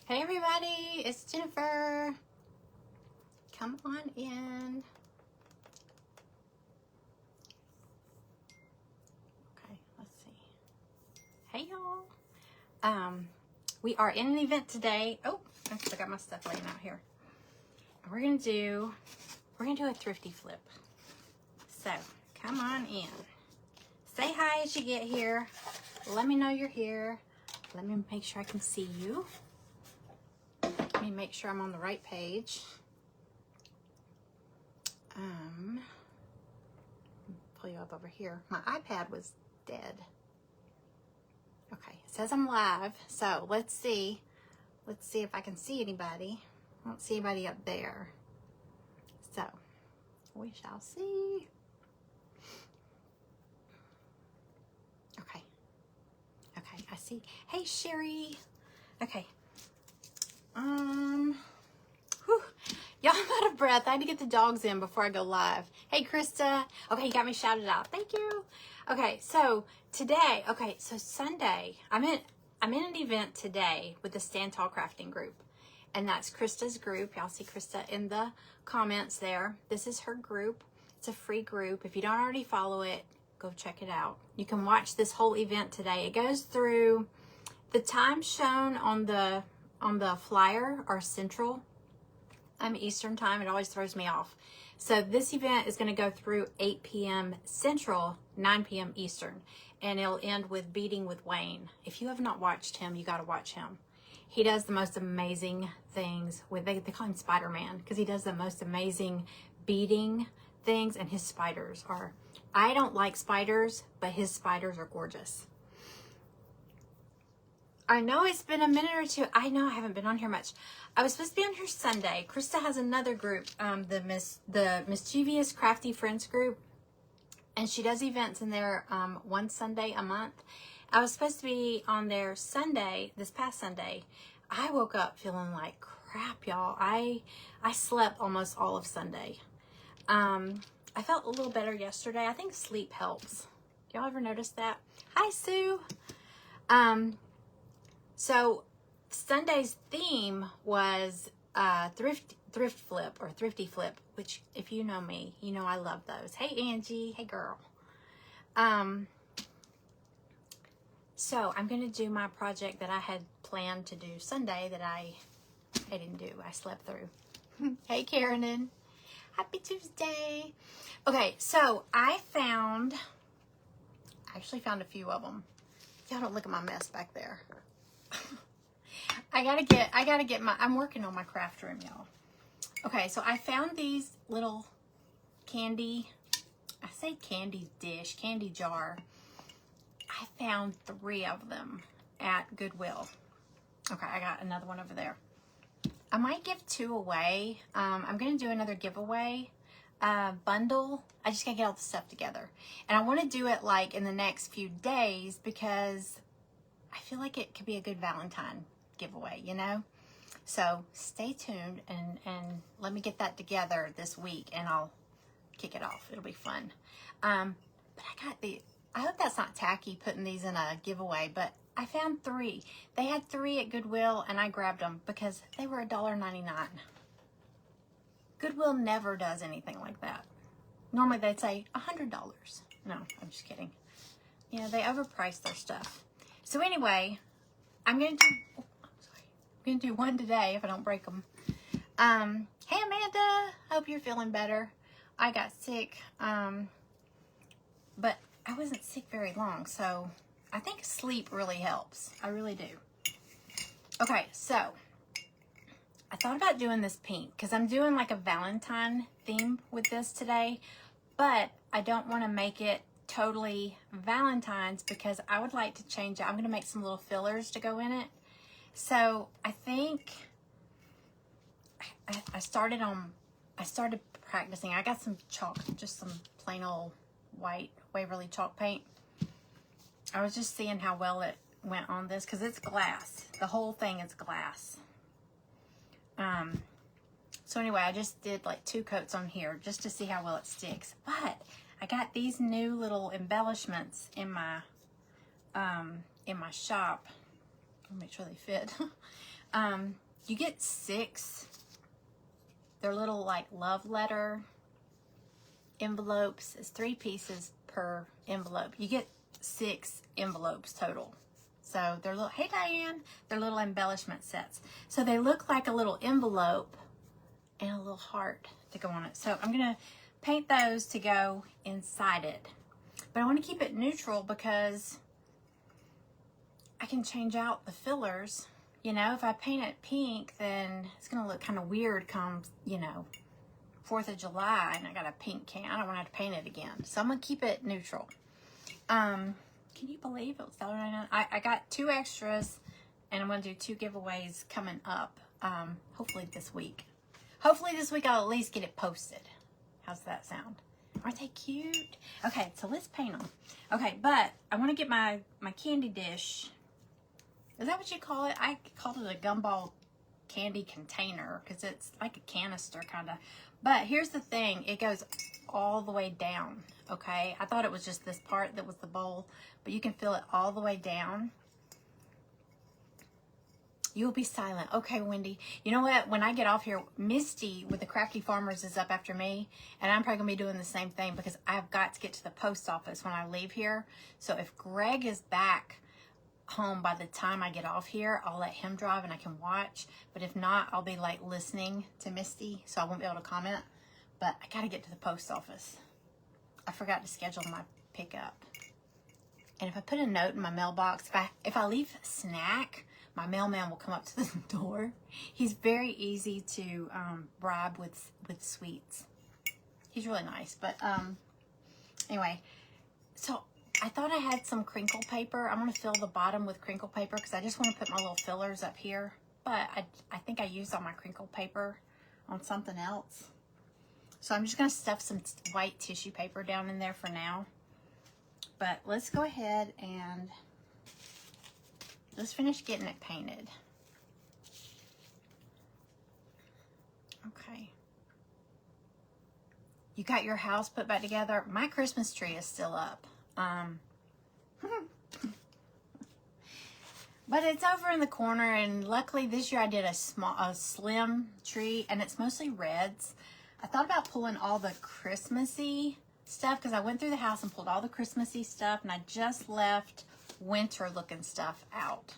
Hey everybody, it's Jennifer. Come on in. Okay, let's see. Hey y'all. We are in an event today. Oh, I got my stuff laying out here. We're gonna do a thrifty flip. So come on in. Say hi as you get here. Let me know you're here. Let me make sure I can see you. Let me make sure I'm on the right page. Pull you up over here. My iPad was dead. Okay, it says I'm live, so let's see. Let's see if I can see anybody. I don't see anybody up there. So, we shall see. Okay. Okay, I see. Hey, Sherry. Okay. Whew. Y'all, I'm out of breath. I had to get the dogs in before I go live. Hey, Krista. Okay, you got me shouted out. Thank you. Okay, so today, so Sunday, I'm in an event today with the Stand Tall Crafting group. And that's Krista's group. Y'all see Krista in the comments there. This is her group. It's a free group. If you don't already follow it, go check it out. You can watch this whole event today. It goes through the time shown on the flyer are Central. I'm Eastern time. It always throws me off. So this event is going to go through 8 p.m. Central, 9 p.m. Eastern, and it'll end with Beading with Wayne. If you have not watched him, you got to watch him. He does the most amazing things with, they call him Spider-Man, because he does the most amazing beading things, and his spiders are, I don't like spiders, but his spiders are gorgeous. I know it's been a minute or two. I know I haven't been on here much. I was supposed to be on here Sunday. Krista has another group, the Mischievous Crafty Friends group, and she does events in there one Sunday a month. I was supposed to be on there Sunday, this past Sunday. I woke up feeling like crap, y'all. I slept almost all of Sunday. I felt a little better yesterday. I think sleep helps. Y'all ever notice that? Hi, Sue. So Sunday's theme was thrift flip or thrifty flip, which if you know me, you know I love those. Hey Angie, hey girl. So I'm gonna do my project that I had planned to do Sunday that I didn't do. I slept through. Hey Karen, happy Tuesday. Okay, so I actually found a few of them. Y'all don't look at my mess back there. I gotta get I'm working on my craft room, y'all. Okay, so I found these little candy jar. I found 3 of them at Goodwill. Okay, I got another one over there. I might give 2 away. I'm gonna do another giveaway bundle. I just gotta get all the stuff together. And I wanna do it like in the next few days because I feel like it could be a good Valentine giveaway, you know? So stay tuned and let me get that together this week and I'll kick it off. It'll be fun. But I hope that's not tacky putting these in a giveaway, but I found 3. They had 3 at Goodwill and I grabbed them because they were $1.99. Goodwill never does anything like that. Normally they'd say $100. No, I'm just kidding. Yeah, they overprice their stuff. So anyway, I'm gonna do one today if I don't break them. Hey Amanda, hope you're feeling better. I got sick, but I wasn't sick very long, so I think sleep really helps. I really do. Okay, so I thought about doing this pink because I'm doing like a Valentine theme with this today, but I don't want to make it totally Valentine's because I would like to change it. I'm going to make some little fillers to go in it. So I think I started practicing. I got some chalk, just some plain old white Waverly chalk paint. I was just seeing how well it went on this because it's glass. The whole thing is glass. So anyway, I just did like 2 coats on here just to see how well it sticks. But I got these new little embellishments in my shop. I'll make sure they fit. You get 6. They're little like love letter envelopes. It's 3 pieces per envelope. You get 6 envelopes total. So they're little, hey Diane, they're little embellishment sets. So they look like a little envelope and a little heart to go on it. So I'm gonna paint those to go inside it. But I want to keep it neutral because I can change out the fillers. You know, if I paint it pink, then it's going to look kind of weird come, you know, 4th of July, and I got a pink can. I don't want to have to paint it again. So I'm going to keep it neutral. Can you believe it was $1.99? I got 2 extras, and I'm going to do 2 giveaways coming up, hopefully this week. Hopefully this week I'll at least get it posted. How's that sound? Aren't they cute? Okay, so let's paint them. Okay, but I want to get my candy dish. Is that what you call it? I called it a Gumball candy container because it's like a canister kind of. But here's the thing. It goes all the way down, okay? I thought it was just this part that was the bowl, but you can fill it all the way down. You'll be silent. Okay, Wendy. You know what? When I get off here, Misty with the Crafty Farmers is up after me, and I'm probably going to be doing the same thing because I've got to get to the post office when I leave here. So if Greg is back home by the time I get off here, I'll let him drive and I can watch. But if not, I'll be like listening to Misty, so I won't be able to comment. But I got to get to the post office. I forgot to schedule my pickup. And if I put a note in my mailbox, if I leave a snack, my mailman will come up to the door. He's very easy to bribe with sweets. He's really nice. But anyway, so I thought I had some crinkle paper. I'm going to fill the bottom with crinkle paper because I just want to put my little fillers up here. But I think I used all my crinkle paper on something else. So I'm just going to stuff some white tissue paper down in there for now. But let's go ahead and let's finish getting it painted. Okay. You got your house put back together. My Christmas tree is still up. But it's over in the corner, and luckily this year I did a slim tree, and it's mostly reds. I thought about pulling all the Christmassy stuff because I went through the house and pulled all the Christmassy stuff, and I just left winter looking stuff out.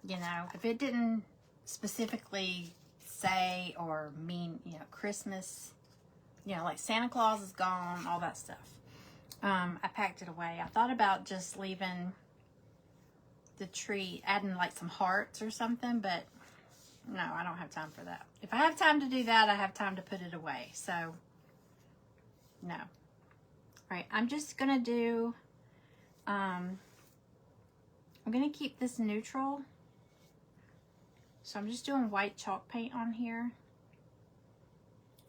You know, if it didn't specifically say or mean, you know, Christmas, you know, like Santa Claus is gone, all that stuff. I packed it away. I thought about just leaving the tree, adding like some hearts or something, but no, I don't have time for that. If I have time to do that, I have time to put it away. So, no. All right, I'm just going to do, I'm going to keep this neutral. So I'm just doing white chalk paint on here.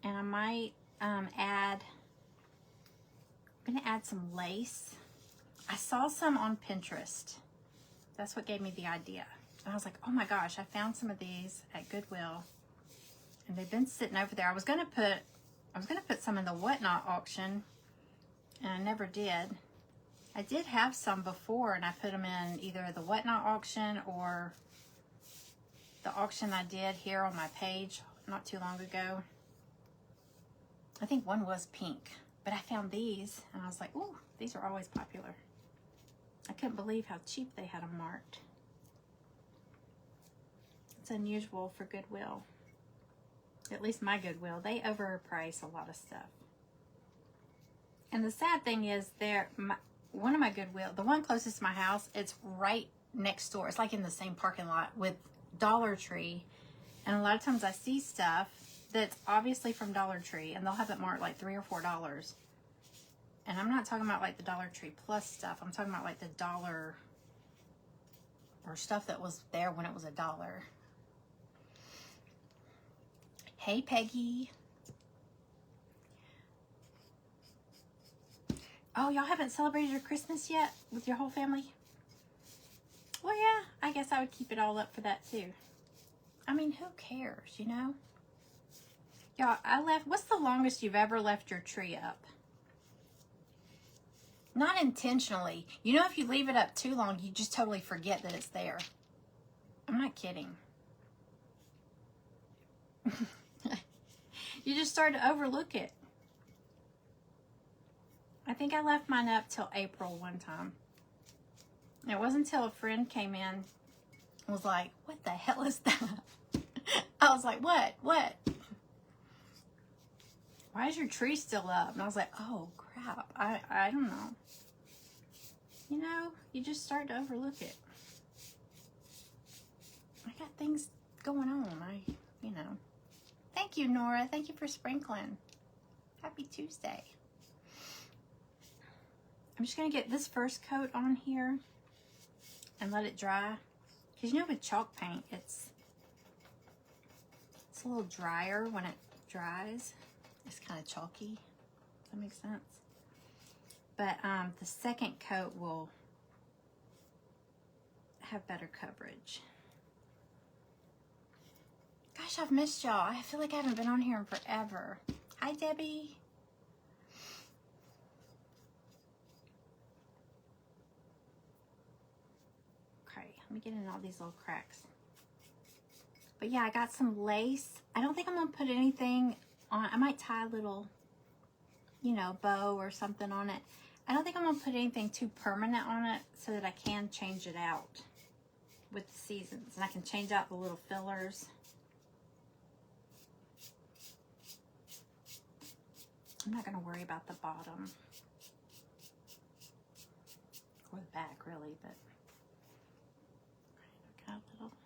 And I might add, I'm going to add some lace. I saw some on Pinterest. That's what gave me the idea. And I was like, oh my gosh, I found some of these at Goodwill. And they've been sitting over there. I was going to put some in the Whatnot auction, and I never did. I did have some before, and I put them in either the Whatnot auction or the auction I did here on my page not too long ago. I think one was pink. But I found these, and I was like, ooh, these are always popular. I couldn't believe how cheap they had them marked. It's unusual for Goodwill. At least my Goodwill. They overprice a lot of stuff. And the sad thing is, one of my Goodwill, the one closest to my house, it's right next door. It's like in the same parking lot with Dollar Tree. And a lot of times I see stuff that's obviously from Dollar Tree, and they'll have it marked like $3 or $4. And I'm not talking about like the Dollar Tree Plus stuff. I'm talking about like the dollar or stuff that was there when it was $1. Hey, Peggy. Oh, y'all haven't celebrated your Christmas yet with your whole family? Well, yeah, I guess I would keep it all up for that too. I mean, who cares, you know? Y'all, what's the longest you've ever left your tree up? Not intentionally. You know, if you leave it up too long, you just totally forget that it's there. I'm not kidding. You just start to overlook it. I think I left mine up till April one time. It wasn't until a friend came in and was like, what the hell is that? I was like, what? Why is your tree still up? And I was like, oh crap, I don't know. You know, you just start to overlook it. I got things going on. You know. Thank you, Nora. Thank you for sprinkling. Happy Tuesday. I'm just going to get this first coat on here and let it dry. Because you know with chalk paint, it's a little drier when it dries. It's kind of chalky. Does that make sense? But the second coat will have better coverage. Gosh, I've missed y'all. I feel like I haven't been on here in forever. Hi, Debbie. Okay, let me get in all these little cracks. But yeah, I got some lace. I don't think I'm going to put anything on. I might tie a little, you know, bow or something on it. I don't think I'm going to put anything too permanent on it so that I can change it out with the seasons. And I can change out the little fillers. I'm not going to worry about the bottom or the back really, but got a little.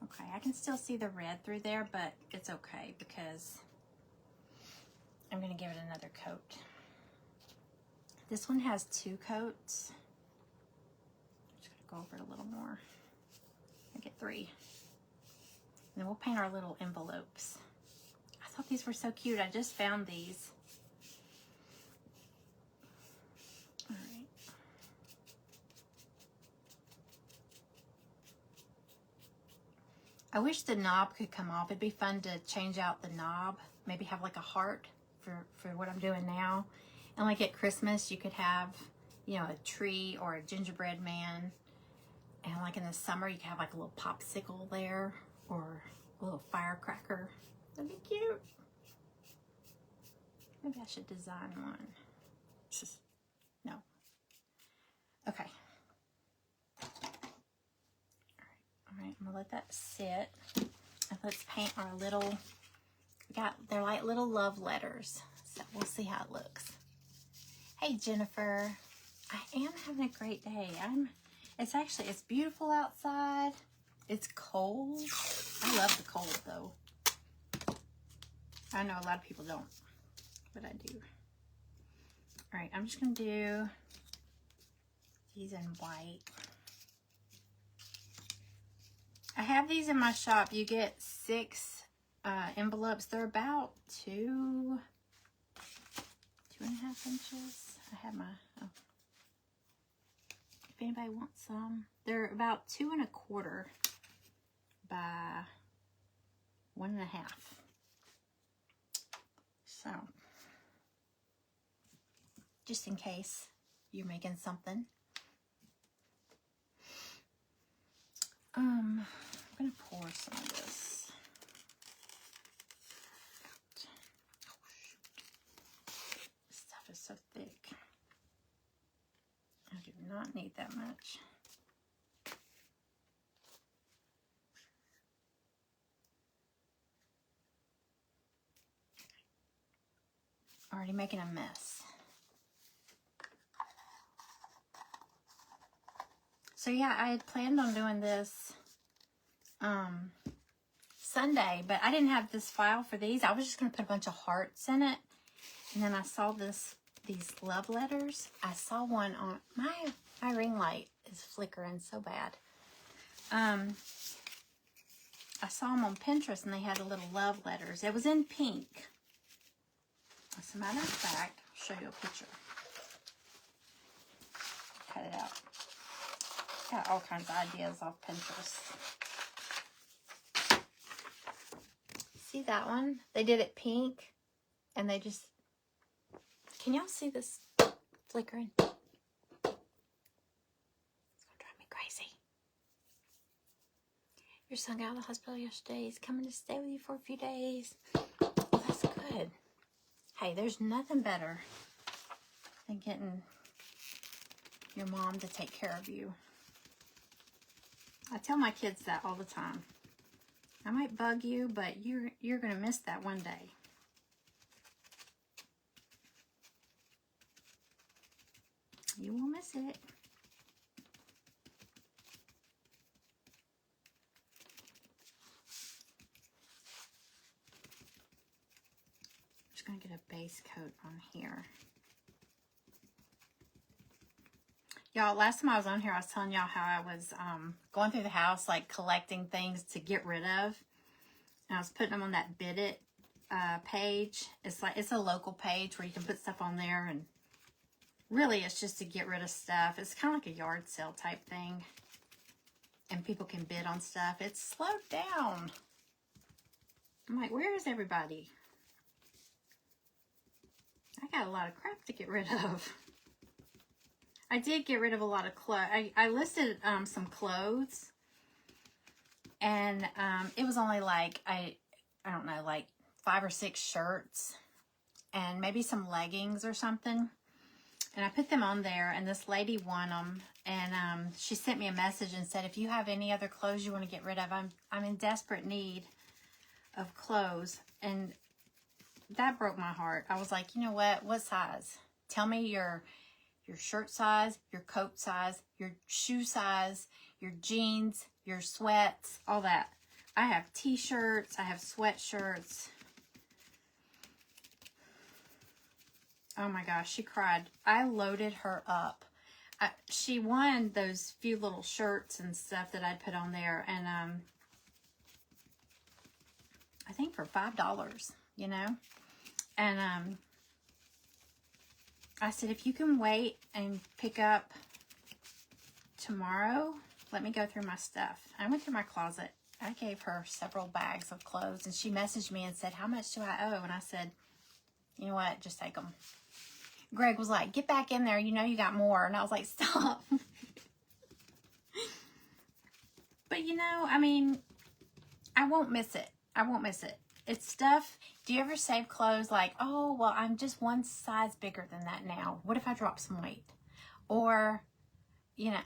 Okay, I can still see the red through there, but it's okay because I'm going to give it another coat. This one has 2 coats. I'm just going to go over it a little more. I get 3. And then we'll paint our little envelopes. I thought these were so cute. I just found these. All right. I wish the knob could come off. It'd be fun to change out the knob. Maybe have like a heart for what I'm doing now. And like at Christmas, you could have, you know, a tree or a gingerbread man. And like in the summer, you could have like a little popsicle there or a little firecracker. That'd be cute. Maybe I should design one. No. Okay. All right, I'm gonna let that sit. And let's paint our little, they're like little love letters. So we'll see how it looks. Hey, Jennifer. I am having a great day. It's beautiful outside. It's cold. I love the cold though. I know a lot of people don't, but I do. All right, I'm just gonna do these in white. I have these in my shop. You get 6 envelopes. They're about 2.5 inches. I have my, oh. If anybody wants some, they're about 2 1/4 by 1 1/2. So, just in case you're making something. I'm gonna pour some of this. Oh, shoot. This stuff is so thick. I do not need that much. Already making a mess. So yeah, I had planned on doing this Sunday, but I didn't have this file for these. I was just going to put a bunch of hearts in it. And then I saw these love letters. I saw one on my ring light is flickering so bad. I saw them on Pinterest and they had a little love letters. It was in pink. As a matter of fact, I'll show you a picture. Cut it out. Got all kinds of ideas off Pinterest. See that one? They did it pink and they just, can y'all see this flickering? It's gonna drive me crazy. Your son got out of the hospital yesterday. He's coming to stay with you for a few days. Well, that's good. Hey, there's nothing better than getting your mom to take care of you. I tell my kids that all the time. I might bug you, but you're going to miss that one day. You will miss it. Just going to get a base coat on here. Y'all, last time I was on here, I was telling y'all how I was going through the house, like collecting things to get rid of. And I was putting them on that Bid It page. It's a local page where you can put stuff on there, and really it's just to get rid of stuff. It's kind of like a yard sale type thing. And people can bid on stuff. It's slowed down. I'm like, where is everybody? I got a lot of crap to get rid of. I did get rid of a lot of clothes. I listed some clothes, and it was only like, I don't know, like 5 or 6 shirts and maybe some leggings or something. And I put them on there, and this lady won them, and she sent me a message and said, if you have any other clothes you want to get rid of, I'm in desperate need of clothes. And that broke my heart. I was like, you know what size? Tell me your shirt size, your coat size, your shoe size, your jeans, your sweats, all that. I have t-shirts, I have sweatshirts. Oh my gosh, she cried. I loaded her up. She won those few little shirts and stuff that I'd put on there, and I think for $5, you know? And I said, if you can wait and pick up tomorrow, let me go through my stuff. I went through my closet. I gave her several bags of clothes, and she messaged me and said, how much do I owe? And I said, you know what, just take them. Greg was like, get back in there. You know you got more. And I was like, stop. But, you know, I mean, I won't miss it. I won't miss it. It's stuff. Do you ever save clothes like, oh, well, I'm just one size bigger than that now. What if I drop some weight? Or, you know,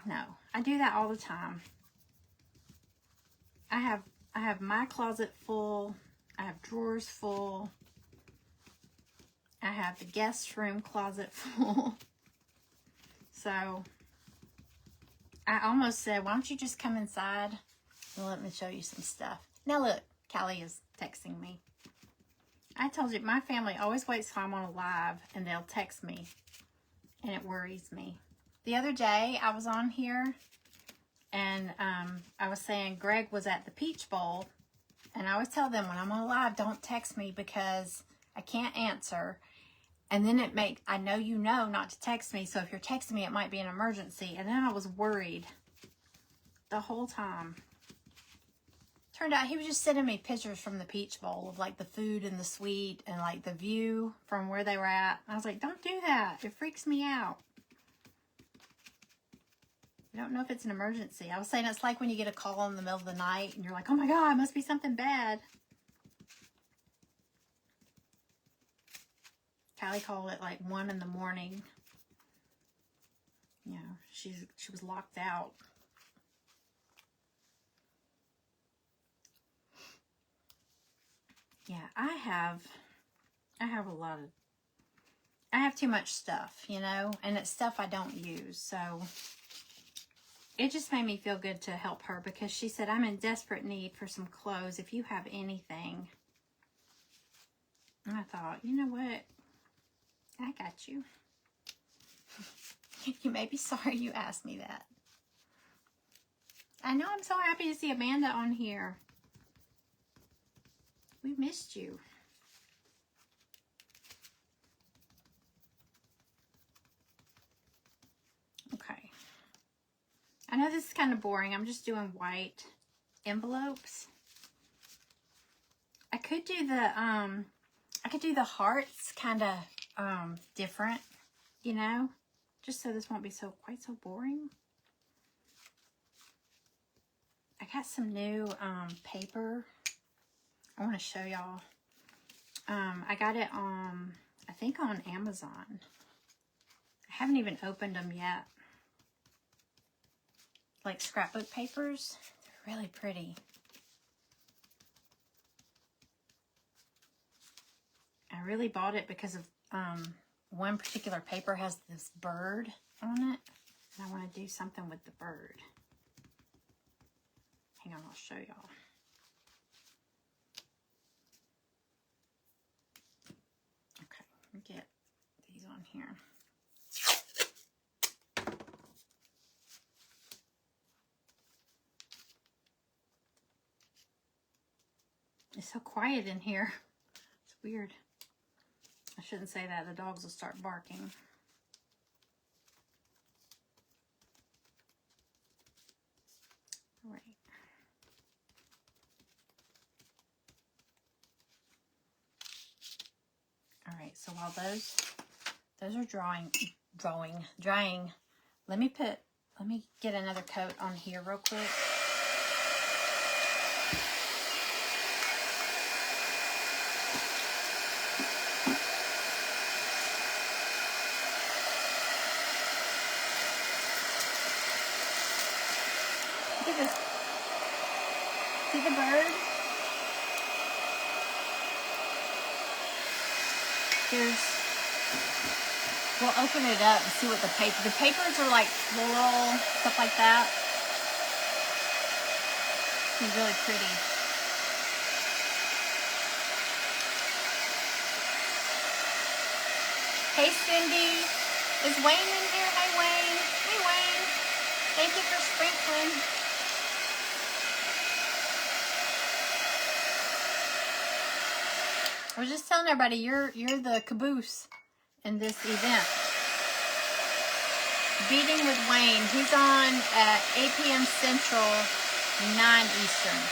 no. I do that all the time. I have my closet full. I have drawers full. I have the guest room closet full. So, I almost said, why don't you just come inside and let me show you some stuff. Now look, Callie is texting me. I told you, my family always waits till I'm on a live and they'll text me. And it worries me. The other day, I was on here and I was saying Greg was at the Peach Bowl. And I always tell them when I'm on a live, don't text me because I can't answer. And then I know you know not to text me. So if you're texting me, it might be an emergency. And then I was worried the whole time. Turned out he was just sending me pictures from the Peach Bowl of like the food and the sweet and like the view from where they were at. I was like, don't do that. It freaks me out. I don't know if it's an emergency. I was saying it's like when you get a call in the middle of the night and you're like, oh my God, it must be something bad. Callie called it like 1 in the morning. You know, she was locked out. Yeah, I have too much stuff, you know, and it's stuff I don't use. So it just made me feel good to help her because she said, I'm in desperate need for some clothes if you have anything. And I thought, you know what? I got you. You may be sorry you asked me that. I know, I'm so happy to see Amanda on here. We missed you. Okay. I know this is kind of boring. I'm just doing white envelopes. I could do the hearts kind of different, you know, just so this won't be quite so boring. I got some new paper. I want to show y'all. I got it on, I think on Amazon. I haven't even opened them yet. Like scrapbook papers. They're really pretty. I really bought it because of one particular paper has this bird on it. And I want to do something with the bird. Hang on, I'll show y'all. Okay, let me get these on here. It's so quiet in here. It's weird. I shouldn't say that. The dogs will start barking. All right. All right, so while those are drying, let me get another coat on here real quick. Look at this. See the bird? We'll open it up and see what the papers are like, floral, stuff like that. It's really pretty. Hey Cindy, is Wayne in here? Hey Wayne. Hey Wayne. Thank you for sprinkling. I was just telling everybody you're the caboose in this event. Beating with Wayne. He's on at 8 p.m. Central, 9 Eastern.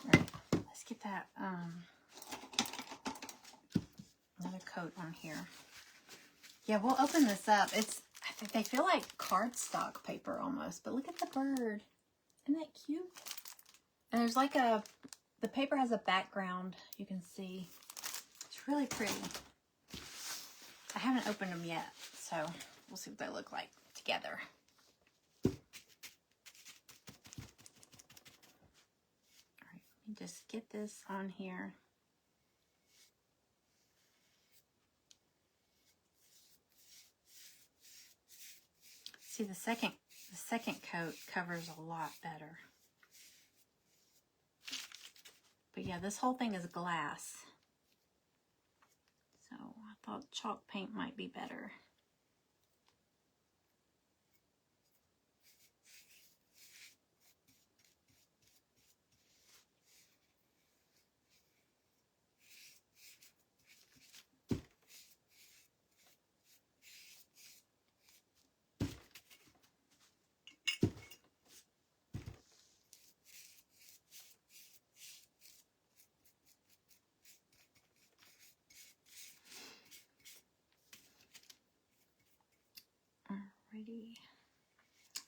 All right, let's get that another coat on here. Yeah, we'll open this up. I think they feel like cardstock paper almost, but look at the bird. Isn't that cute? And there's like the paper has a background, you can see. It's really pretty. I haven't opened them yet, so we'll see what they look like together. All right, let me just get this on here. See, the second coat covers a lot better. But yeah, this whole thing is glass. So I thought chalk paint might be better. Alrighty.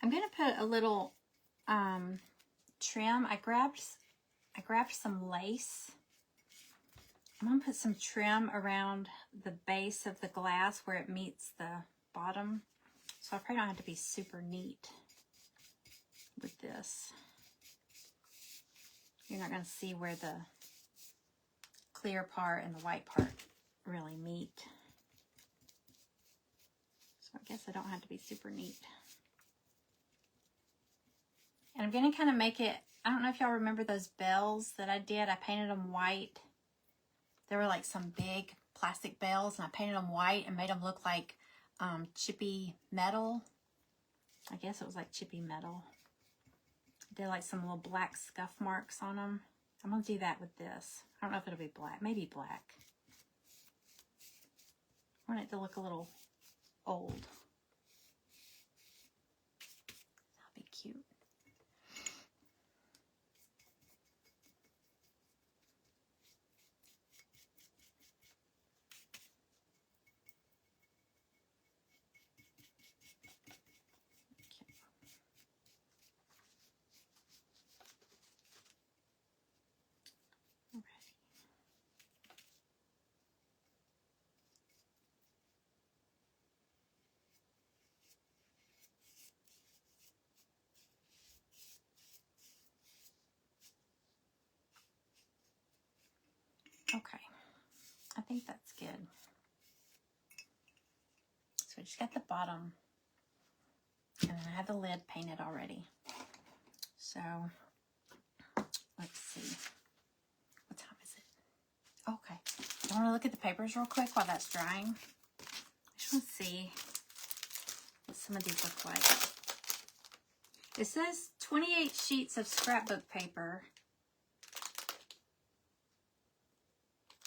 I'm gonna put a little trim. I grabbed some lace. I'm gonna put some trim around the base of the glass where it meets the bottom. So I probably don't have to be super neat with this. You're not gonna see where the clear part and the white part really meet. So I guess I don't have to be super neat. And I'm going to kind of make it, I don't know if y'all remember those bells that I did. I painted them white. They were like some big plastic bells, and I painted them white and made them look like chippy metal. I guess it was like chippy metal. I did like some little black scuff marks on them. I'm going to do that with this. I don't know if it'll be black. Maybe black. I want it to look a little old. That'll be cute. Okay, I think that's good. So I just got the bottom, and then I have the lid painted already. So let's see. What time is it? Okay. I want to look at the papers real quick while that's drying. I just want to see what some of these look like. It says 28 sheets of scrapbook paper.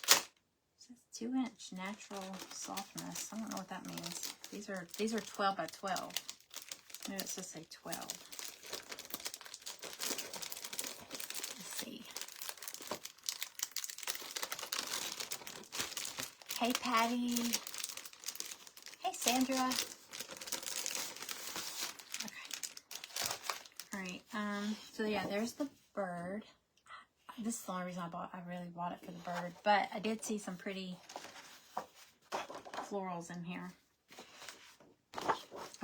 It says 2-inch natural softness. I don't know what that means. These are 12 by 12. Maybe it's just say 12. Let's see. Hey Patty. Hey Sandra. Alright, so yeah, there's the bird. This is the only reason I really bought it for the bird, but I did see some pretty florals in here.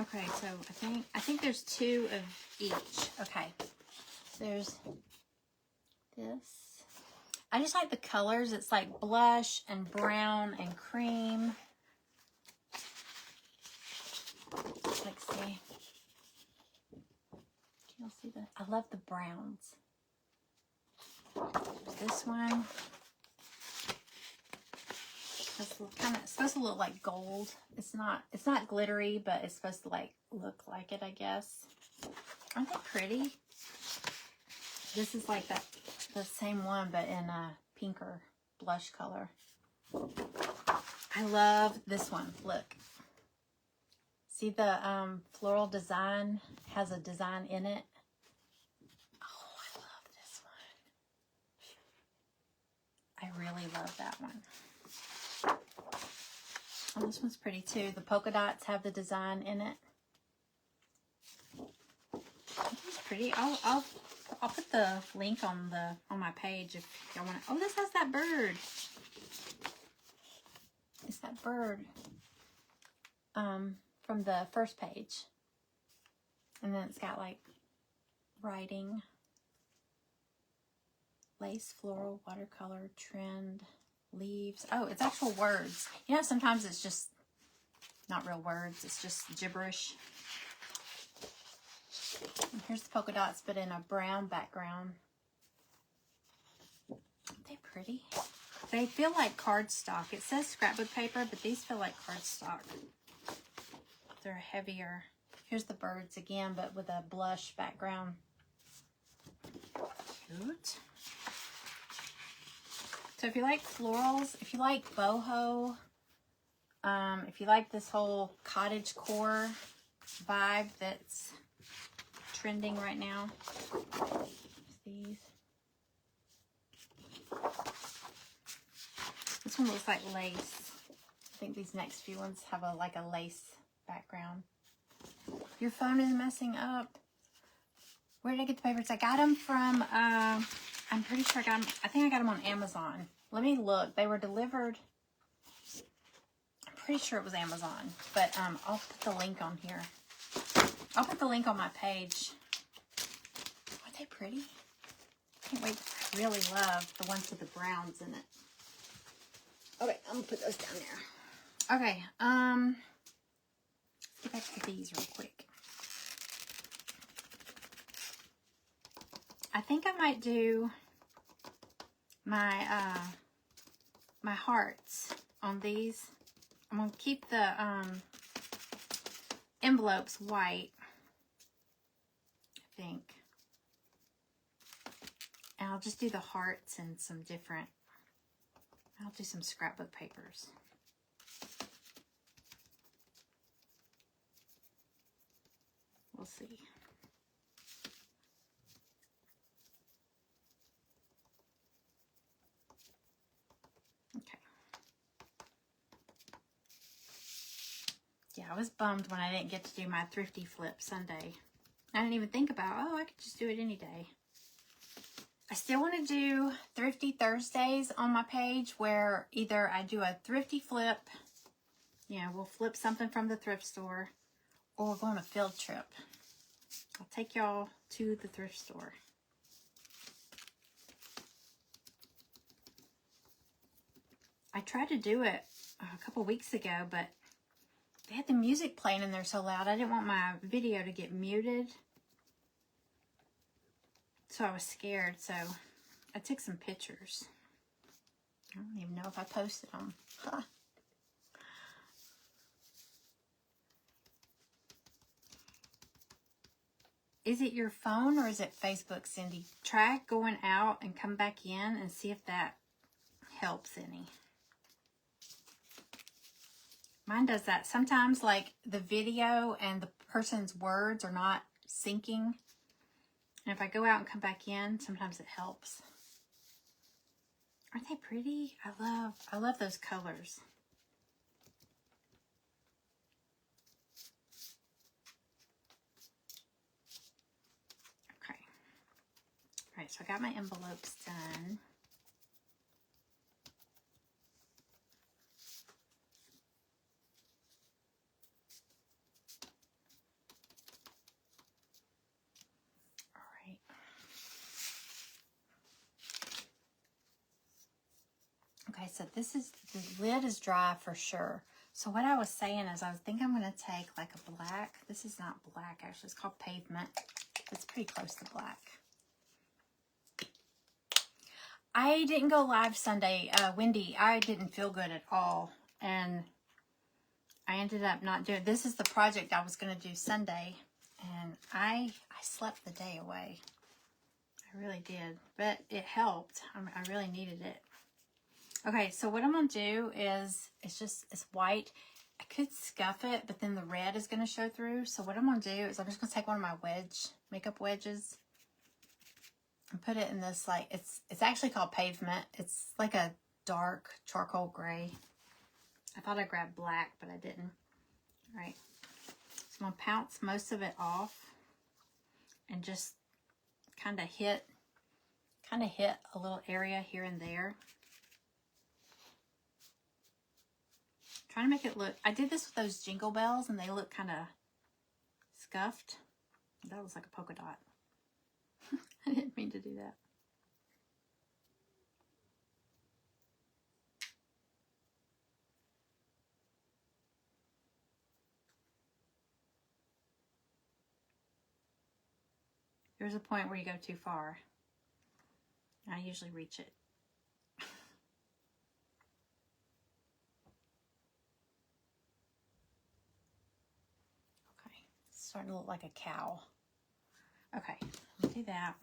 Okay, so I think there's 2 of each. Okay, there's this. I just like the colors. It's like blush and brown and cream. Let's see. You'll see that. I love the browns. There's this one. It's supposed to look like gold. It's not glittery, but it's supposed to look like it, I guess. Aren't they pretty? This is like the same one, but in a pinker blush color. I love this one. Look. See the floral design has a design in it. Oh, I love this one. I really love that one. Oh, this one's pretty too. The polka dots have the design in it. It's pretty. I'll put the link on my page if y'all want to. Oh, this has that bird. It's that bird. From the first page. And then it's got like writing. Lace, floral, watercolor, trend, leaves. Oh, it's actual words. You know, sometimes it's just not real words. It's just gibberish. And here's the polka dots, but in a brown background. Aren't they pretty? They feel like cardstock. It says scrapbook paper, but these feel like cardstock. They're heavier. Here's the birds again, but with a blush background. Cute. So if you like florals, if you like boho, if you like this whole cottage core vibe that's trending right now, these. This one looks like lace. I think these next few ones have a lace background. Your phone is messing up. Where did I get the papers? I got them from, I'm pretty sure I got them, I think I got them on Amazon. Let me look. They were delivered, I'm pretty sure it was Amazon, but I'll put the link on here. I'll put the link on my page. Aren't they pretty? I can't wait. I really love the ones with the browns in it. Okay, I'm gonna put those down there. Okay, let's get back to these real quick. I think I might do my my hearts on these. I'm gonna keep the envelopes white, I think. And I'll just do the hearts and some different, I'll do some scrapbook papers. We'll see. Okay. Yeah, I was bummed when I didn't get to do my Thrifty flip Sunday. I didn't even think about, oh, I could just do it any day. I still want to do Thrifty Thursdays on my page where either I do a Thrifty flip, you know, we'll flip something from the thrift store, or we'll go on a field trip. I'll take y'all to the thrift store. tried to do it a couple weeks ago, but they had the music playing in there so loud. I didn't want my video to get muted. So I was scared. So I took some pictures. I don't even know if I posted them. Huh. Is it your phone or is it Facebook, Cindy? Try going out and come back in and see if that helps any. Mine does that. Sometimes, like, the video and the person's words are not syncing. And if I go out and come back in, sometimes it helps. Aren't they pretty? I love those colors. Okay. All right, so I got my envelopes done. Okay, so this is, the lid is dry for sure. So what I was saying is I think I'm going to take like a black. This is not black, actually. It's called Pavement. It's pretty close to black. I didn't go live Sunday, Wendy. I didn't feel good at all. And I ended up not doing, this is the project I was going to do Sunday. And I slept the day away. I really did. But it helped. I really needed it. Okay, so what I'm going to do is, it's white. I could scuff it, but then the red is going to show through. So what I'm going to do is I'm just going to take one of my makeup wedges and put it in this, like, it's actually called Pavement. It's like a dark charcoal gray. I thought I grabbed black, but I didn't. All right. So I'm going to pounce most of it off and just kind of hit a little area here and there. Trying to make it look, I did this with those jingle bells and they look kind of scuffed. That was like a polka dot. I didn't mean to do that. There's a point where you go too far. I usually reach it. Starting to look like a cow. Okay, I'll do that.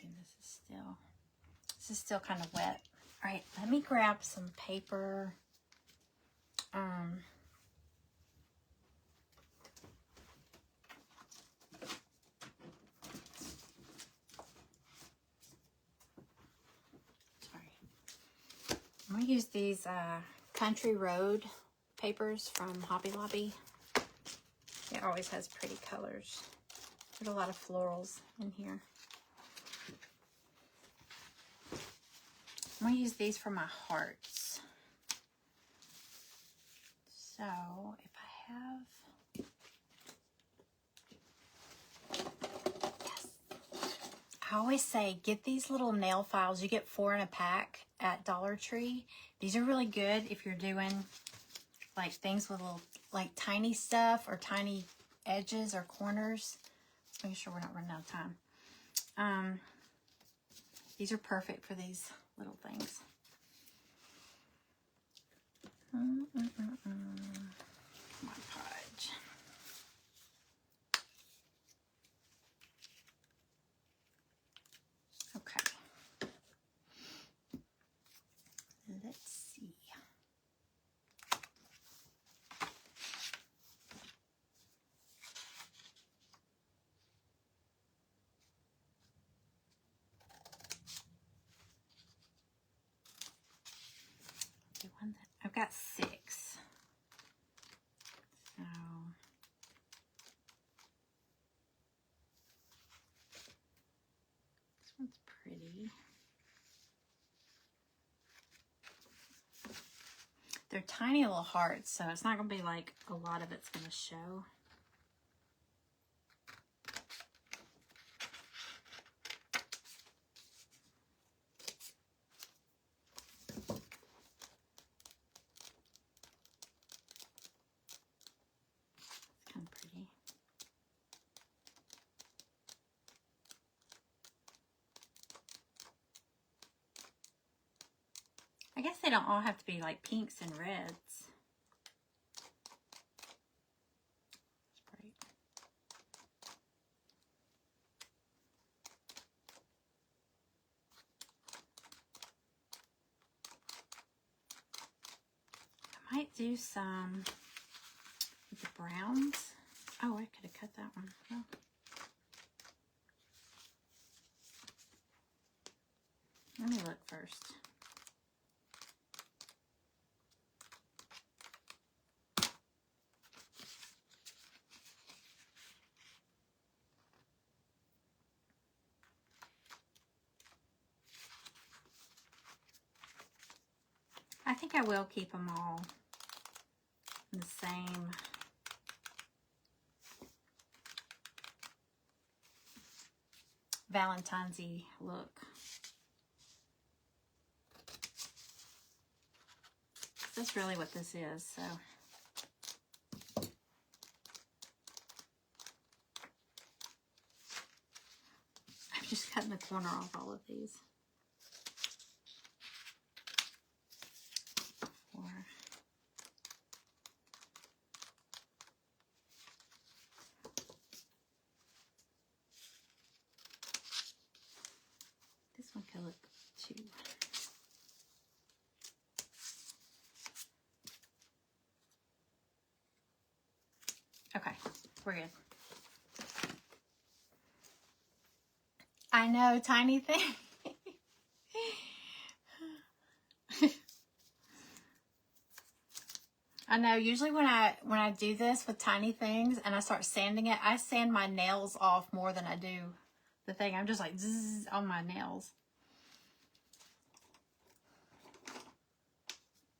And this is still kind of wet. All right, let me grab some paper. Sorry. I'm gonna use these Country Road papers from Hobby Lobby. It always has pretty colors. There's a lot of florals in here. I'm going to use these for my hearts. So, if I have... Yes. I always say, get these little nail files. You get 4 in a pack at Dollar Tree. These are really good if you're doing like things with little, like tiny stuff or tiny edges or corners. Let's make sure we're not running out of time. These are perfect for these little things. My podge. Okay. Let's see. I've got 6. So this one's pretty. They're tiny little hearts, so it's not going to be like a lot of it's going to show. guess they don't all have to be like pinks and reds. That's great. I might do some with the browns. Oh, I could have cut that one. Oh. Let me look first. I think I will keep them all in the same Valentine's-y look. That's really what this is, so. I'm just cutting the corner off all of these. This one could look too. Okay, we're good. I know, tiny thing. I know, usually when I do this with tiny things and I start sanding it, I sand my nails off more than I do the thing. I'm just like zzz on my nails.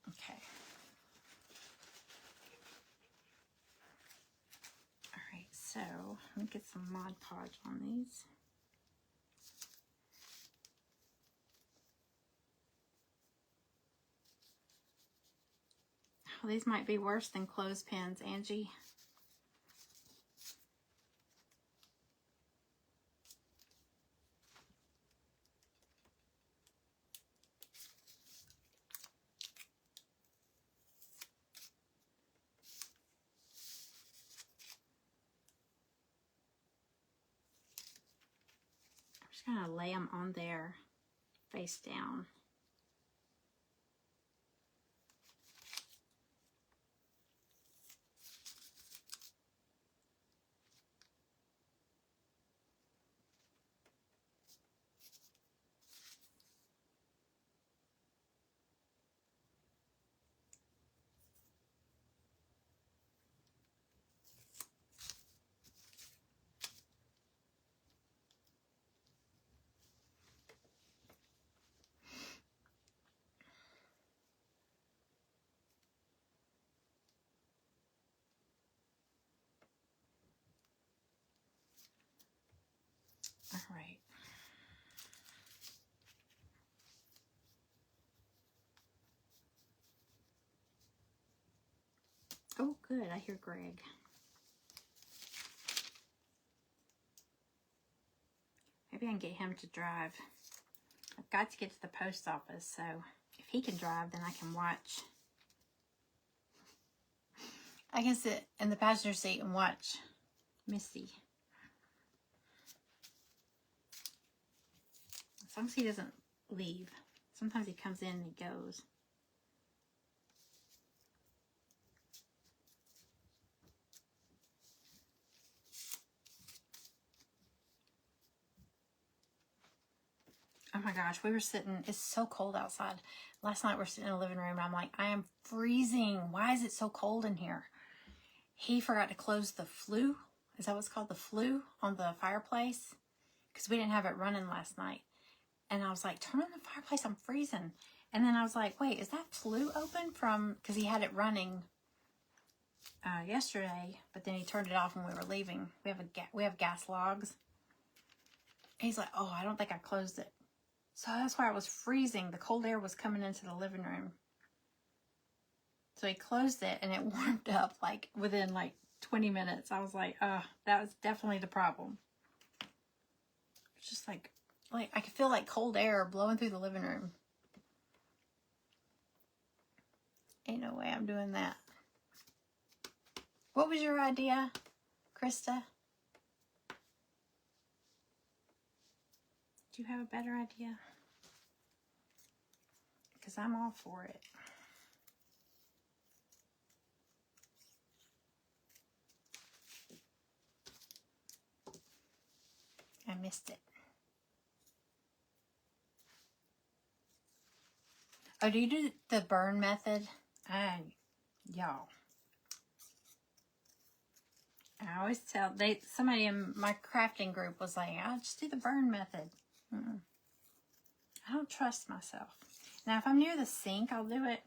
Okay. All right, so let me get some Mod Podge on these. Oh, these might be worse than clothespins, Angie. I'm just going to lay them on there, face down. All right. Oh, good. I hear Greg. Maybe I can get him to drive. I've got to get to the post office, so if he can drive, then I can watch. I can sit in the passenger seat and watch Misty. As long as he doesn't leave. Sometimes he comes in and he goes. Oh my gosh, we were sitting, it's so cold outside. Last night we're sitting in the living room and I'm like, I am freezing. Why is it so cold in here? He forgot to close the flue. Is that what's called? The flue on the fireplace? Because we didn't have it running last night. And I was like, turn on the fireplace, I'm freezing. And then I was like, wait, is that flue open from, because he had it running yesterday, but then he turned it off when we were leaving. We have gas logs. And he's like, oh, I don't think I closed it. So that's why I was freezing. The cold air was coming into the living room. So he closed it and it warmed up like within like 20 minutes. I was like, that was definitely the problem. It's just like I could feel like cold air blowing through the living room. Ain't no way I'm doing that. What was your idea, Krista? Do you have a better idea? Because I'm all for it. I missed it. Oh, do you do the burn method? Y'all. I always tell, somebody in my crafting group was like, I'll just do the burn method. I don't trust myself. Now, if I'm near the sink, I'll do it.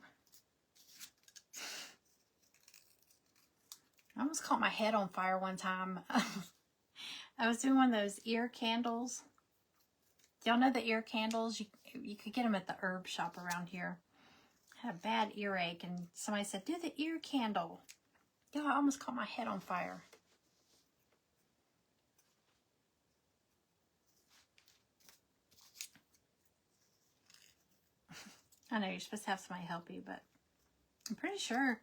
I almost caught my head on fire one time. I was doing one of those ear candles. Y'all know the ear candles? You could get them at the herb shop around here. I had a bad earache, and somebody said, do the ear candle. Y'all, I almost caught my head on fire. I know you're supposed to have somebody help you, but I'm pretty sure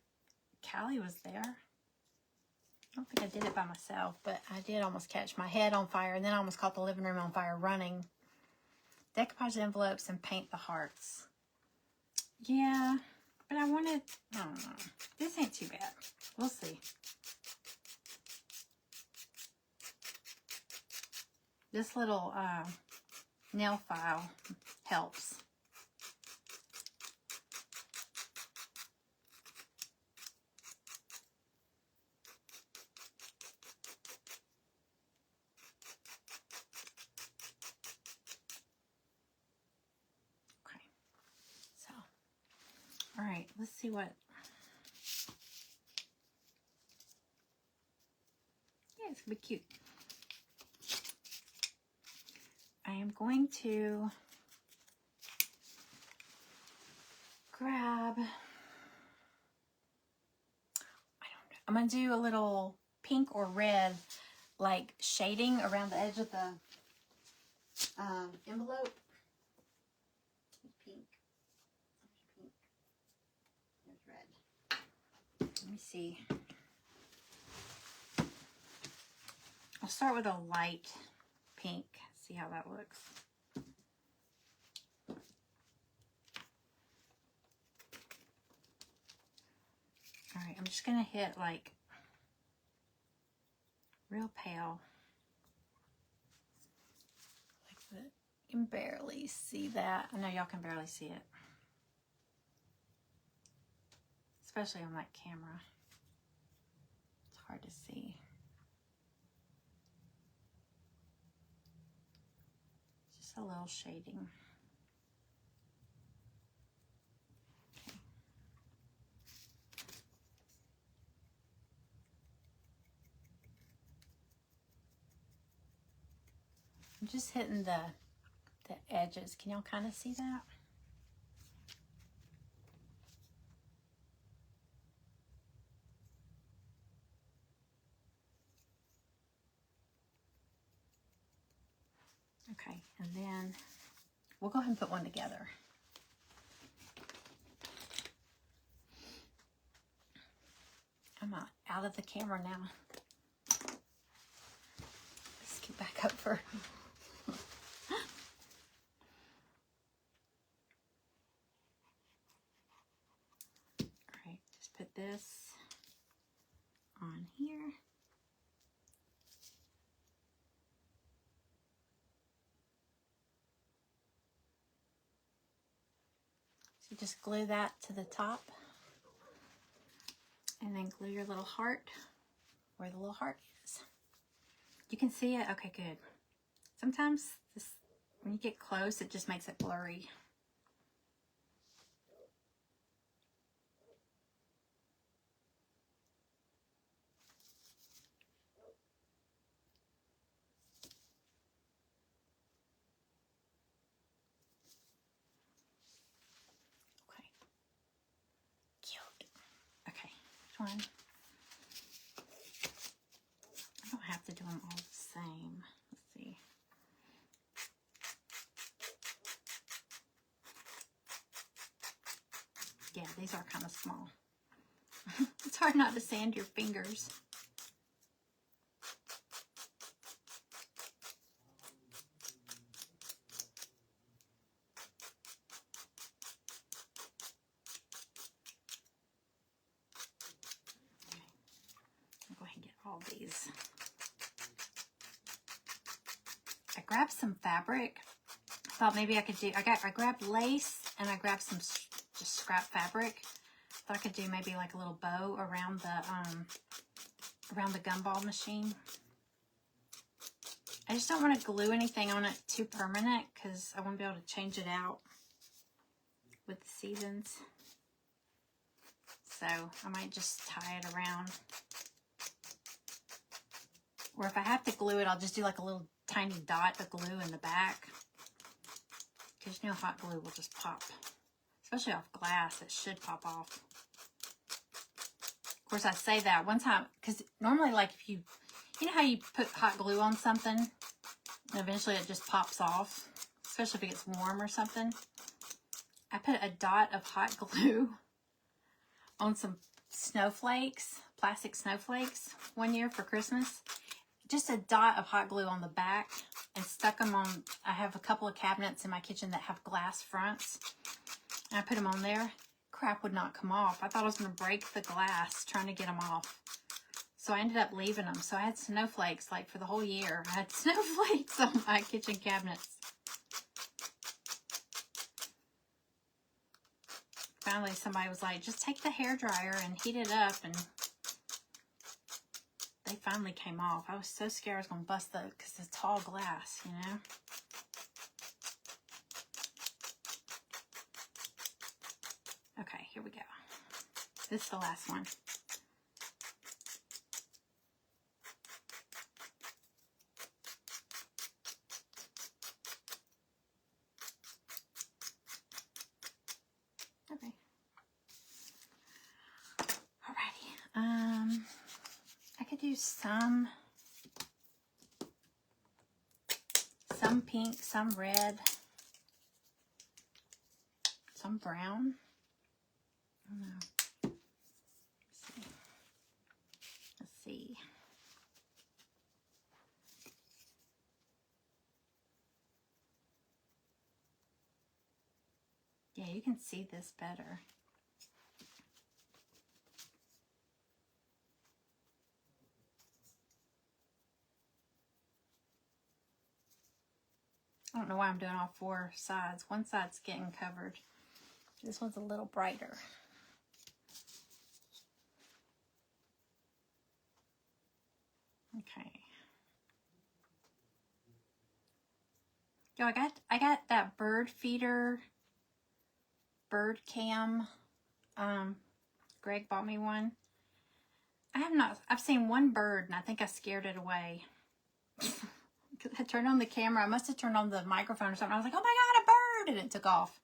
Callie was there. I don't think I did it by myself, but I did almost catch my head on fire, and then I almost caught the living room on fire running. Decoupage the envelopes and paint the hearts. Yeah, but I don't know. This ain't too bad. We'll see. This little nail file helps. All right, let's see what. Yeah, it's gonna be cute. I am going to grab, I don't know, I'm gonna do a little pink or red, like shading around the edge of the envelope. Pink. Pink. There's red. Let me see. I'll start with a light pink. See how that looks. All right, I'm just gonna hit like real pale. Like that. You can barely see that. I know y'all can barely see it. Especially on that camera. It's hard to see. Just a little shading. Okay. I'm just hitting the edges. Can y'all kind of see that? Okay, and then we'll go ahead and put one together. I'm out of the camera now. Let's get back up for... Alright, just put this on here. So just glue that to the top. And then glue your little heart where the little heart is. You can see it? Okay, good. Sometimes this, when you get close, it just makes it blurry. Okay. Cute. Okay, which one? I don't have to do them all the same. Let's see. Yeah, these are kind of small. It's hard not to sand your fingers. I'll go ahead and get all these. I grabbed some fabric. I thought maybe I could do, I grabbed lace and I grabbed some just scrap fabric. I thought I could do maybe like a little bow around the gumball machine. I just don't want to glue anything on it too permanent because I want to be able to change it out with the seasons. So I might just tie it around. Or if I have to glue it, I'll just do like a little tiny dot of glue in the back. Because you know hot glue will just pop. Especially off glass, it should pop off. Of course, I say that one time, because normally like if you know how you put hot glue on something, and eventually it just pops off, especially if it gets warm or something. I put a dot of hot glue on some snowflakes, plastic snowflakes, one year for Christmas. Just a dot of hot glue on the back and stuck them on, I have a couple of cabinets in my kitchen that have glass fronts. And I put them on there. Crap would not come off. I thought I was going to break the glass trying to get them off. So I ended up leaving them. So I had snowflakes like for the whole year. I had snowflakes on my kitchen cabinets. Finally, somebody was like, just take the hairdryer and heat it up. And they finally came off. I was so scared I was going to bust because it's tall glass, you know. Okay, here we go. This is the last one. Okay. Alrighty. I could do some pink, some red, some brown. I don't know. Let's see. Yeah, you can see this better. I don't know why I'm doing all four sides. One side's getting covered. This one's a little brighter. Okay. Yo, I got that bird feeder, bird cam. Greg bought me one. I've seen one bird and I think I scared it away. I turned on the camera. I must have turned on the microphone or something. I was like, oh my God, a bird! And it took off.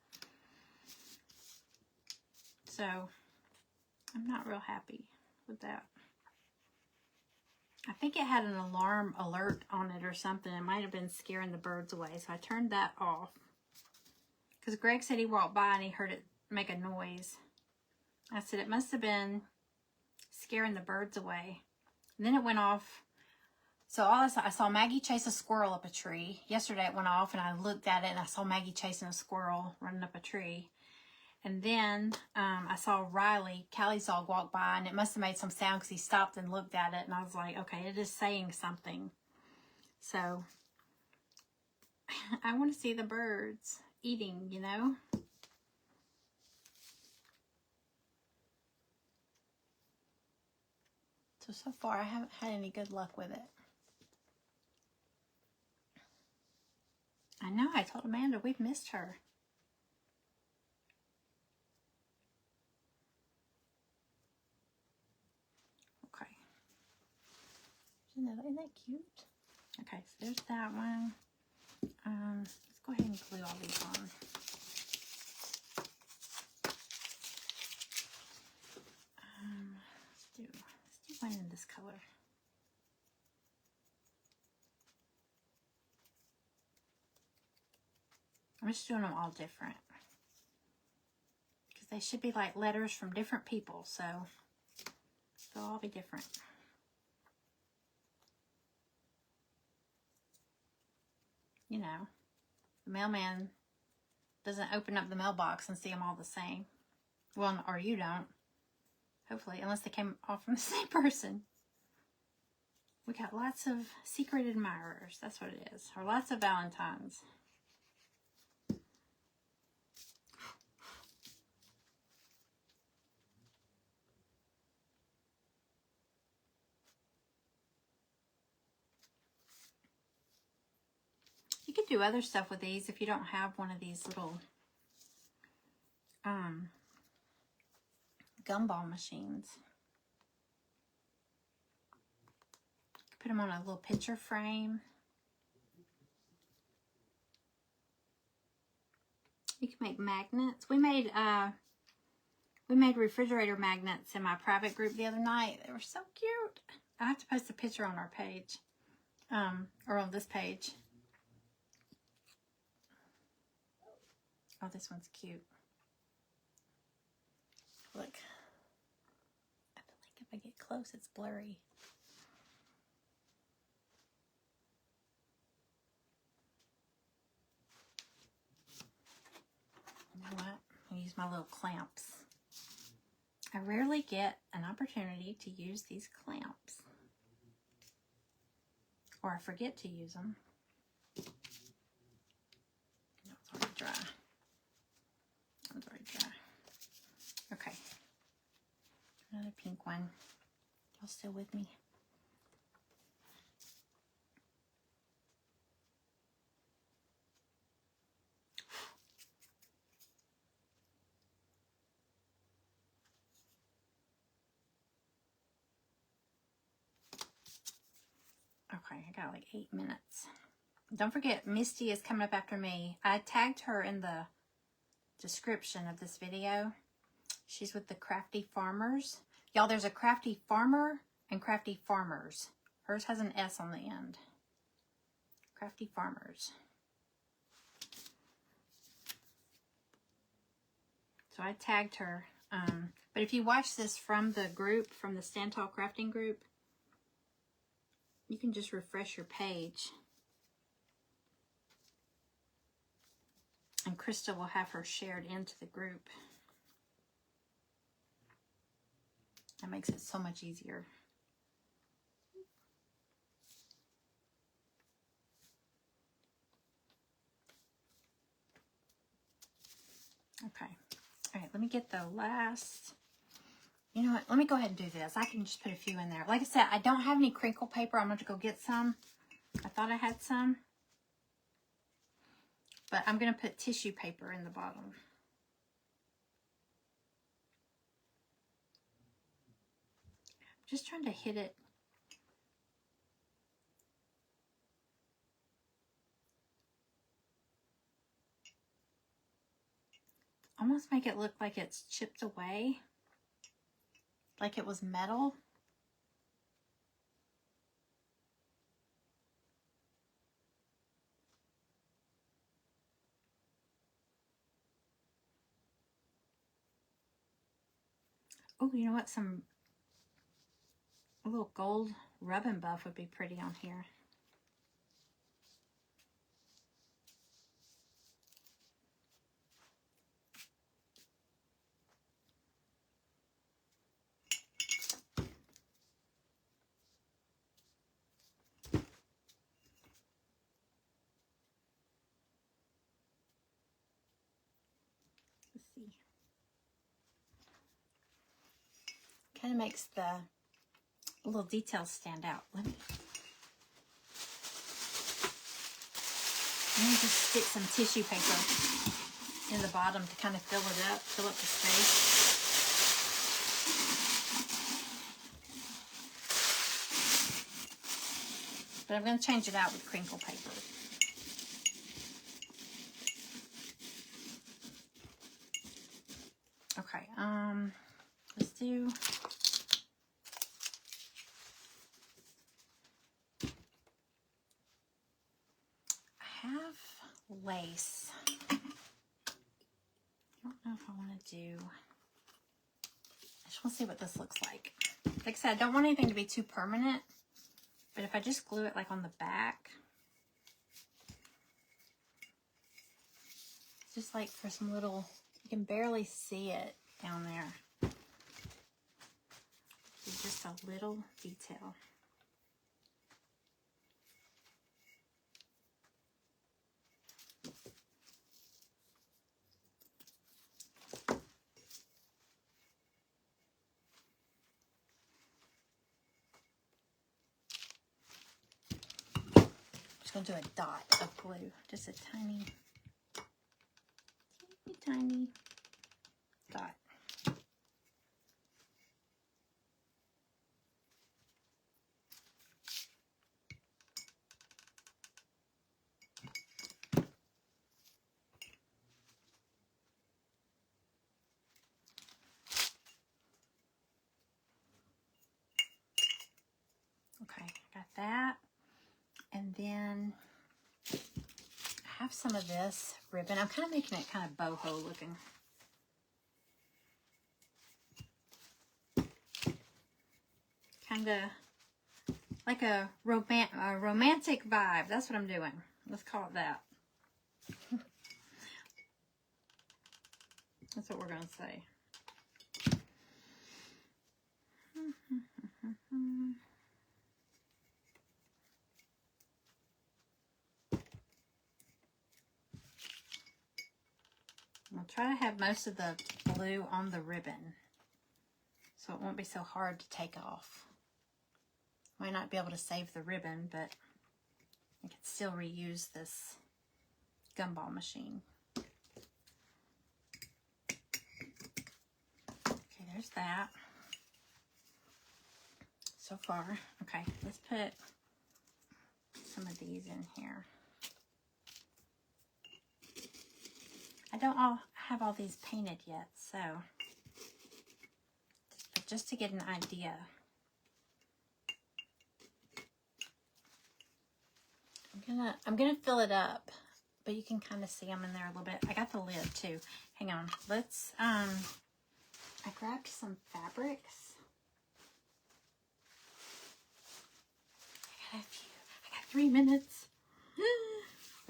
So, I'm not real happy with that. I think it had an alarm alert on it or something. It might have been scaring the birds away. So I turned that off. Because Greg said he walked by and he heard it make a noise. I said it must have been scaring the birds away. And then it went off. So I saw Maggie chase a squirrel up a tree. Yesterday it went off and I looked at it and I saw Maggie chasing a squirrel running up a tree. And then I saw Riley, Callie's dog, walk by and it must have made some sound because he stopped and looked at it. And I was like, okay, it is saying something. So I want to see the birds eating, you know. So far I haven't had any good luck with it. I know, I told Amanda we've missed her. Okay. Isn't that cute? Okay, so there's that one. Let's go ahead and glue all these on. Let's do one in this color. I'm just doing them all different. Because they should be like letters from different people, so they'll all be different. You know, the mailman doesn't open up the mailbox and see them all the same. Well, or you don't. Hopefully, unless they came all from the same person. We got lots of secret admirers. That's what it is. Or lots of Valentines. You could do other stuff with these if you don't have one of these little gumball machines. Put them on a little picture frame. You can make magnets. We made refrigerator magnets in my private group the other night. They were so cute. I have to post a picture on our page, or on this page. Oh, this one's cute. Look. I feel like if I get close, it's blurry. You know what? I'll use my little clamps. I rarely get an opportunity to use these clamps. Or I forget to use them. No, it's already dry. It's already dry. Okay. Another pink one. Y'all still with me? Okay, I got like 8 minutes. Don't forget, Misty is coming up after me. I tagged her in the description of this video. She's with the Crafty Farmers. Y'all, there's a Crafty Farmer and Crafty Farmers. Hers has an S on the end. Crafty Farmers. So I tagged her. But if you watch this from the group, from the Stand Tall Crafting group, you can just refresh your page. And Krista will have her shared into the group. That makes it so much easier. Okay. All right, let me get the last... You know what? Let me go ahead and do this. I can just put a few in there. Like I said, I don't have any crinkle paper. I'm going to go get some. I thought I had some. But I'm going to put tissue paper in the bottom. Just trying to hit it. Almost make it look like it's chipped away. Like it was metal. Oh, you know what? A little gold rub and buff would be pretty on here. Let's see. Kind of makes the little details stand out. Let me just stick some tissue paper in the bottom to kind of fill up the space. But I'm going to change it out with crinkle paper. Okay, let's do... I have lace. I don't know know if I want to do, I just want to see what this looks like. Like I said, I don't want anything to be too permanent, but if I just glue it like on the back, just like for some little, you can barely see it down there. Just a little detail. Just gonna do a dot of glue, just a tiny dot. Okay, got that. And then I have some of this ribbon. I'm kind of making it kind of boho looking. Kind of like a romantic vibe. That's what I'm doing. Let's call it that. That's what we're going to say. I'll try to have most of the blue on the ribbon, so it won't be so hard to take off. Might not be able to save the ribbon, but I can still reuse this gumball machine. Okay, there's that. So far. Okay, let's put some of these in here. I don't have all these painted yet, so but just to get an idea. I'm gonna fill it up, but you can kind of see them in there a little bit. I got the lid too. Hang on. Let's I grabbed some fabrics. I got 3 minutes.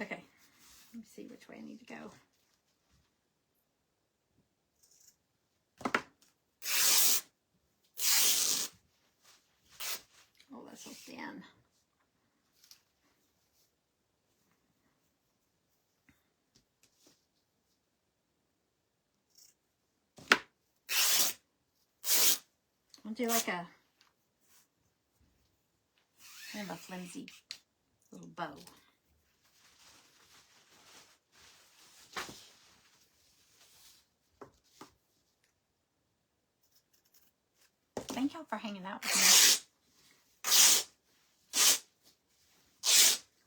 Okay. Let me see which way I need to go. Oh, that's so thin. I'll do like a kind of a flimsy little bow. Thank y'all for hanging out with me.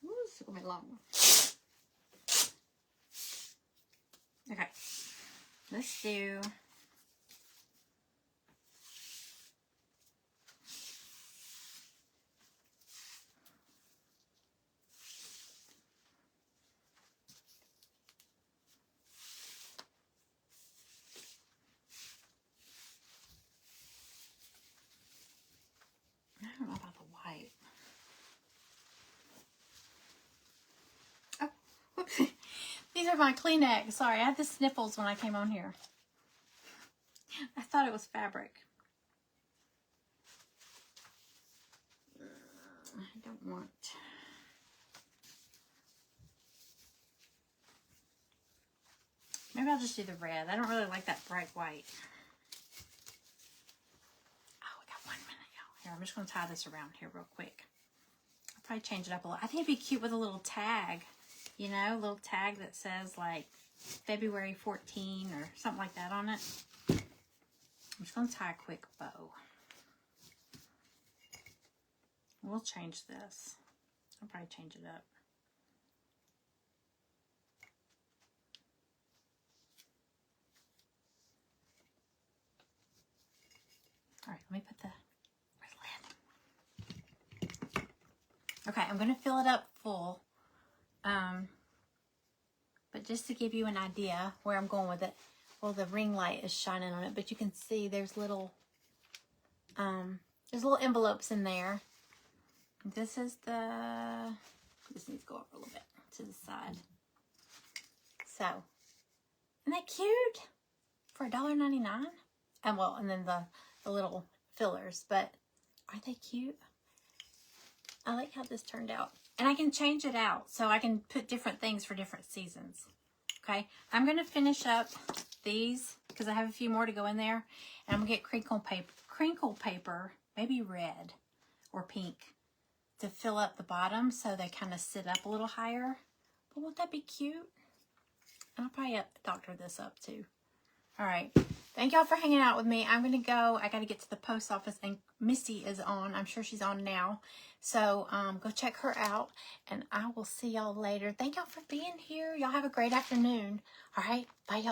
Ooh, this is gonna be long. Okay, let's do I don't know about the white. Oh, whoopsie. These are my Kleenex. Sorry, I had the sniffles when I came on here. I thought it was fabric. I don't want... Maybe I'll just do the red. I don't really like that bright white. Oh, we got 1 minute, y'all. Here, I'm just going to tie this around here real quick. I'll probably change it up a little. I think it'd be cute with a little tag. You know, a little tag that says like February 14 or something like that on it. I'm just going to tie a quick bow. We'll change this. I'll probably change it up. All right, let me put the lid. Okay, I'm going to fill it up full. But just to give you an idea where I'm going with it, well, the ring light is shining on it, but you can see there's little envelopes in there. This is this needs to go up a little bit to the side. So, isn't that cute? For $1.99? And well, and then the little fillers, but aren't they cute? I like how this turned out. And I can change it out, so I can put different things for different seasons. Okay, I'm going to finish up these because I have a few more to go in there. And I'm going to get crinkle paper, maybe red or pink, to fill up the bottom so they kind of sit up a little higher. But won't that be cute? And I'll probably doctor this up too. All right. Thank y'all for hanging out with me. I'm going to go. I got to get to the post office, and Misty is on. I'm sure she's on now. So go check her out, and I will see y'all later. Thank y'all for being here. Y'all have a great afternoon. All right. Bye, y'all.